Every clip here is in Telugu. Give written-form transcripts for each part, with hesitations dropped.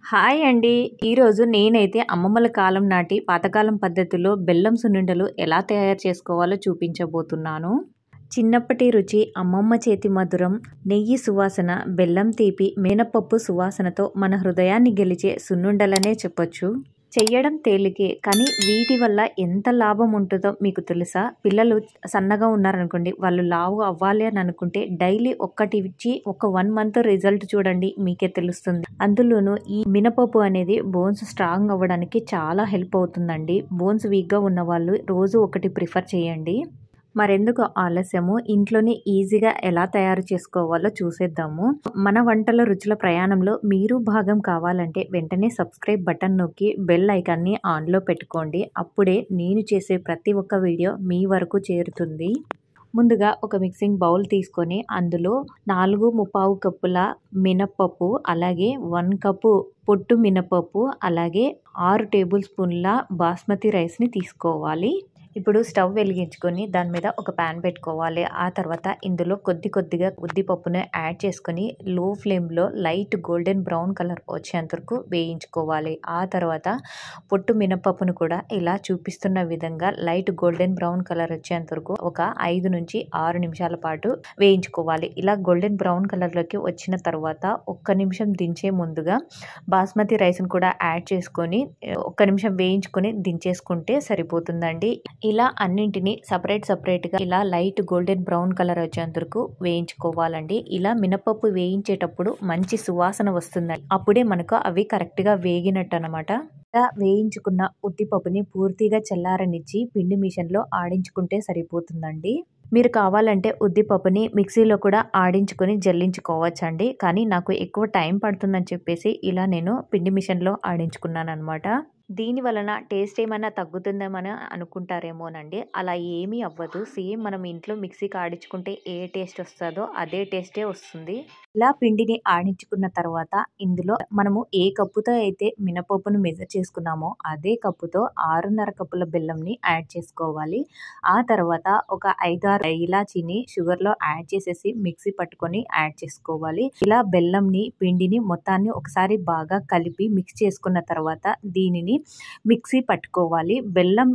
హాయ్ అండి. ఈరోజు నేనైతే అమ్మమ్మల కాలం నాటి పాతకాలం పద్ధతిలో బెల్లం సున్నుండలు ఎలా తయారు చేసుకోవాలో చూపించబోతున్నాను. చిన్నప్పటి రుచి, అమ్మమ్మ చేతి మధురం, నెయ్యి సువాసన, బెల్లం తీపి, మినపప్పు సువాసనతో మన హృదయాన్ని గెలిచే సున్నుండలనే చెప్పొచ్చు. చెయ్యడం తేలికే, కానీ వీటి వల్ల ఎంత లాభం ఉంటుందో మీకు తెలుసా? పిల్లలు సన్నగా ఉన్నారనుకోండి, వాళ్ళు లావు అవ్వాలి అని అనుకుంటే డైలీ ఒక్కటి ఇచ్చి ఒక 1 మంత్ రిజల్ట్ చూడండి, మీకే తెలుస్తుంది. అందులోనూ ఈ మినపప్పు అనేది బోన్స్ స్ట్రాంగ్ అవ్వడానికి చాలా హెల్ప్ అవుతుందండి. బోన్స్ వీక్గా ఉన్న వాళ్ళు రోజు ఒకటి ప్రిఫర్ చేయండి. మరెందుకు ఆలస్యము, ఇంట్లోనే ఈజీగా ఎలా తయారు చేసుకోవాలో చూసేద్దాము. మన వంటల రుచుల ప్రయాణంలో మీరు భాగం కావాలంటే వెంటనే సబ్స్క్రైబ్ బటన్ నొక్కి బెల్ ఐకాన్ని ఆన్లో పెట్టుకోండి. అప్పుడే నేను చేసే ప్రతి ఒక్క వీడియో మీ వరకు చేరుతుంది. ముందుగా ఒక మిక్సింగ్ బౌల్ తీసుకొని అందులో 4 కప్పుల మినప్పప్పు, అలాగే 1 కప్పు పొట్టు మినపప్పు, అలాగే 6 టేబుల్ స్పూన్ల బాస్మతి రైస్ని తీసుకోవాలి. ఇప్పుడు స్టవ్ వెలిగించుకొని దాని మీద ఒక ప్యాన్ పెట్టుకోవాలి. ఆ తర్వాత ఇందులో కొద్దిగా ఉద్దిపప్పును యాడ్ చేసుకొని లో ఫ్లేమ్లో లైట్ గోల్డెన్ బ్రౌన్ కలర్ వచ్చేంత వరకు వేయించుకోవాలి. ఆ తర్వాత పొట్టు మినపప్పును కూడా ఇలా చూపిస్తున్న విధంగా లైట్ గోల్డెన్ బ్రౌన్ కలర్ వచ్చేంత వరకు ఒక 5 నుంచి 6 నిమిషాల పాటు వేయించుకోవాలి. ఇలా గోల్డెన్ బ్రౌన్ కలర్లోకి వచ్చిన తర్వాత 1 నిమిషం దించే ముందుగా బాస్మతి రైస్ను కూడా యాడ్ చేసుకొని 1 నిమిషం వేయించుకొని దించేసుకుంటే సరిపోతుందండి. ఇలా అన్నింటినీ సపరేట్గా ఇలా లైట్ గోల్డెన్ బ్రౌన్ కలర్ వచ్చేంత వరకు వేయించుకోవాలండి. ఇలా మినపప్పు వేయించేటప్పుడు మంచి సువాసన వస్తుందండి. అప్పుడే మనకు అవి కరెక్ట్గా వేగినట్టు అనమాట. ఇలా వేయించుకున్న ఉద్దిపప్పుని పూర్తిగా చల్లారనిచ్చి పిండి మిషన్లో ఆడించుకుంటే సరిపోతుందండి. మీరు కావాలంటే ఉద్దిపప్పుని మిక్సీలో కూడా ఆడించుకొని జల్లించుకోవచ్చండి. కానీ నాకు ఎక్కువ టైం పడుతుందని చెప్పేసి ఇలా నేను పిండి మిషన్లో ఆడించుకున్నాను అనమాట. దీని వలన టేస్ట్ ఏమైనా తగ్గుతుందేమని అనుకుంటారేమోనండి. అలా ఏమీ అవ్వదు. సేమ్ మనం ఇంట్లో మిక్సీకి ఆడించుకుంటే ఏ టేస్ట్ వస్తుందో అదే టేస్టే వస్తుంది. ఇలా పిండిని ఆడించుకున్న తర్వాత ఇందులో మనము ఏ కప్పుతో అయితే మినపప్పును మెజర్ చేసుకున్నామో అదే కప్పుతో 6.5 కప్పుల బెల్లంని యాడ్ చేసుకోవాలి. ఆ తర్వాత ఒక 5-6 ఇలాచీని షుగర్లో యాడ్ చేసేసి మిక్సీ పట్టుకొని యాడ్ చేసుకోవాలి. ఇలా బెల్లంని, పిండిని మొత్తాన్ని ఒకసారి బాగా కలిపి మిక్స్ చేసుకున్న తర్వాత దీనిని మిక్సీ పట్టుకోవాలి. బెల్లం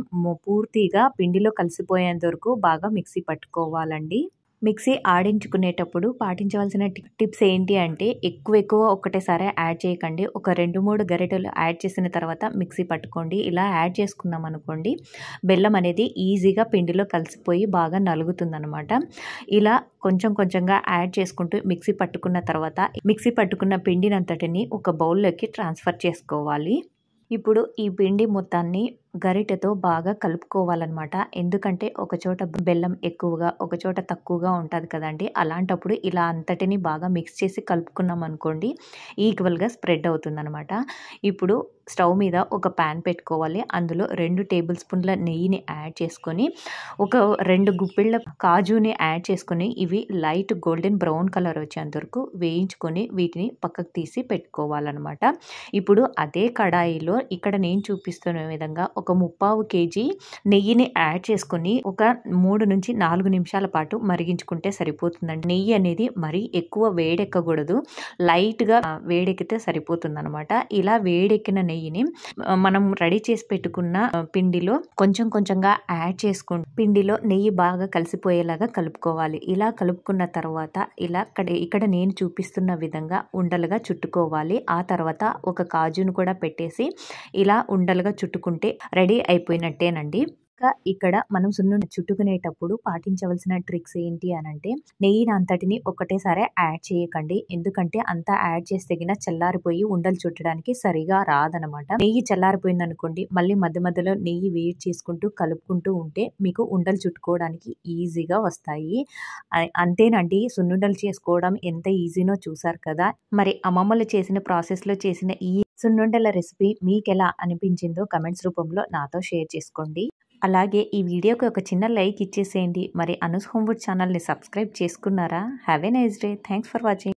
పూర్తిగా పిండిలో కలిసిపోయేంత వరకు బాగా మిక్సీ పట్టుకోవాలండి. మిక్సీ ఆడించుకునేటప్పుడు పాటించవలసిన టిప్స్ ఏంటి అంటే ఎక్కువ ఒకటేసారి యాడ్ చేయకండి. ఒక 2-3 గరిటెలు యాడ్ చేసిన తర్వాత మిక్సీ పట్టుకోండి. ఇలా యాడ్ చేసుకున్నాం అనుకోండి, బెల్లం అనేది ఈజీగా పిండిలో కలిసిపోయి బాగా నలుగుతుందనమాట. ఇలా కొంచెంగా యాడ్ చేసుకుంటూ మిక్సీ పట్టుకున్న తర్వాత మిక్సీ పట్టుకున్న పిండినంతటిని ఒక బౌల్లోకి ట్రాన్స్ఫర్ చేసుకోవాలి. ఇప్పుడు ఈ పిండి మొత్తాన్ని గరిటెతో బాగా కలుపుకోవాలన్నమాట. ఎందుకంటే ఒకచోట బెల్లం ఎక్కువగా, ఒకచోట తక్కువగా ఉంటుంది కదండి. అలాంటప్పుడు ఇలా అంతటిని బాగా మిక్స్ చేసి కలుపుకున్నాం అనుకోండి, ఈక్వల్గా స్ప్రెడ్ అవుతుందన్నమాట. ఇప్పుడు స్టవ్ మీద ఒక ప్యాన్ పెట్టుకోవాలి. అందులో 2 టేబుల్ స్పూన్ల నెయ్యిని యాడ్ చేసుకొని ఒక 2 గుప్పిళ్ళ కాజుని యాడ్ చేసుకొని ఇవి లైట్ గోల్డెన్ బ్రౌన్ కలర్ వచ్చేంత వరకు వేయించుకొని వీటిని పక్కకు తీసి పెట్టుకోవాలన్నమాట. ఇప్పుడు అదే కడాయిలో ఇక్కడ నేను చూపిస్తున్న విధంగా ఒక 3/4 కేజీ నెయ్యిని యాడ్ చేసుకొని ఒక 3 నుంచి 4 నిమిషాల పాటు మరిగించుకుంటే సరిపోతుందండి. నెయ్యి అనేది మరీ ఎక్కువ వేడెక్కకూడదు, లైట్గా వేడెక్కితే సరిపోతుందన్నమాట. ఇలా వేడెక్కిన నెయ్యిని మనం రెడీ చేసి పెట్టుకున్న పిండిలో కొంచెంగా యాడ్ చేసుకుంటూ పిండిలో నెయ్యి బాగా కలిసిపోయేలాగా కలుపుకోవాలి. ఇలా కలుపుకున్న తర్వాత ఇలా ఇక్కడ నేను చూపిస్తున్న విధంగా ఉండలుగా చుట్టుకోవాలి. ఆ తర్వాత ఒక కాజును కూడా పెట్టేసి ఇలా ఉండలుగా చుట్టుకుంటే రెడీ అయిపోయినట్టేనండి. ఇక్కడ మనం సున్నుండ చుట్టుకునేటప్పుడు పాటించవలసిన ట్రిక్స్ ఏంటి అనంటే, నెయ్యిని అంతటిని ఒకటేసారి యాడ్ చేయకండి. ఎందుకంటే అంతా యాడ్ చేస్తే గిన చల్లారిపోయి ఉండలు చుట్టడానికి సరిగా రాదనమాట. నెయ్యి చల్లారిపోయింది అనుకోండి, మళ్ళీ మధ్యలో నెయ్యి వేడి చేసుకుంటూ కలుపుకుంటూ ఉంటే మీకు ఉండలు చుట్టుకోవడానికి ఈజీగా వస్తాయి. అంతేనండి, సున్నుండలు చేసుకోవడం ఎంత ఈజీనో చూసారు కదా. మరి అమ్మమ్మలు చేసిన ప్రాసెస్లో చేసిన ఈ సున్నుండల రెసిపీ మీకెలా అనిపించిందో కమెంట్స్ రూపంలో నాతో షేర్ చేసుకోండి. అలాగే ఈ వీడియోకి ఒక చిన్న లైక్ ఇచ్చేసేయండి. మరి అనూస్ హోమ్ ఫుడ్ ఛానల్ని సబ్స్క్రైబ్ చేసుకున్నారా? Have a nice day. Thanks for watching.